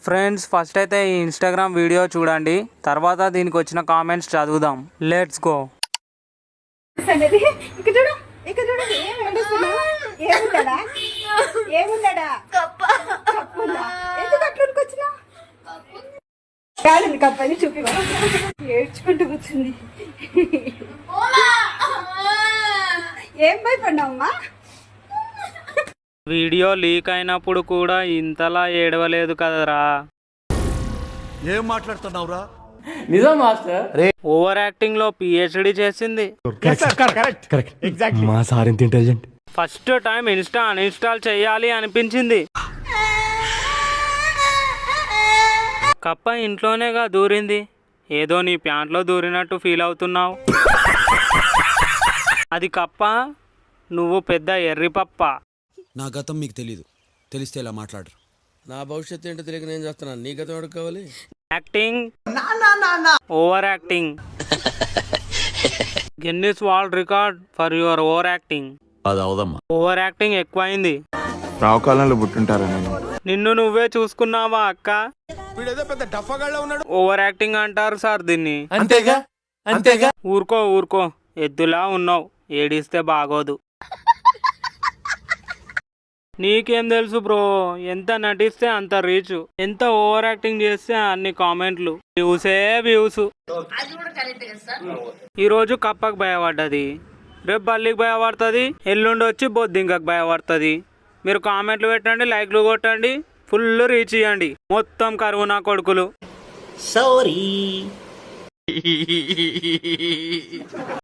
Friends first అయితే ఈ Instagram video చూడండి, తర్వాత దీనికి వచ్చిన కామెంట్స్ చదువుదాం. Let's go. కప్పని చూపి ఏడ్చుకుంటూ కూర్చుంది. ఏం భయపడినావమ్మా? వీడియో లీక్ అయినప్పుడు కూడా ఇంతలా ఏడవలేదు కదరా. ఏం మాట్లాడుతున్నావురా? నిజం మాస్టర్. ఓవర్ యాక్టింగ్ లో పిహెచ్డి చేసింది. మా సార్ ఎంత intelligent. First time Insta uninstall చేయాలి అనిపించింది. కప్ప ఇంట్లోనేగా దూరింది, ఏదో నీ ప్యాంట్లో దూరినట్టు ఫీల్ అవుతున్నావు. అది కప్ప, నువ్వు పెద్ద ఎర్రి పప్ప. నా గతం మీకు తెలీదు, తెలిస్తే ఇలా మాట్లాడరు. నా భవిష్యత్తు ఏంటో తెలియక నేను చేస్తున్నాను, నీ గతం ఎవరికి కావాలి? Acting, over acting. Guinness world record for your over acting. అది అవదమ్మా. ఓవర్ యాక్టింగ్ ఎక్కువైంది. రావు కాలంలో పుట్టుంటారా నేను? నిన్ను నువ్వే చూసుకున్నావా అక్క? వీడేదో పెద్ద డఫాగాళ్ళ ఉన్నాడు. ఓవర్ యాక్టింగ్ అంటారు సార్ దీన్ని. అంతేగా అంతేగా. ఊరుకో ఊరుకో, ఎద్దులా ఉన్నావు, ఏడిస్తే బాగోదు. నీకేం తెలుసు బ్రో, ఎంత నటిస్తే అంత రీచ్, ఎంత ఓవర్ యాక్టింగ్ చేస్తే అన్ని కామెంట్లు, వ్యూసే వ్యూస్. ఈరోజు కప్పకు భయపడ్డది, రేపు బల్లికి భయపడుతుంది, ఎల్లుండి వచ్చి బొద్దింకకు భయపడుతుంది. మీరు కామెంట్లు పెట్టండి, లైక్లు కొట్టండి, ఫుల్ రీచ్ ఇవ్వండి. మొత్తం కరువు నా కొడుకులు.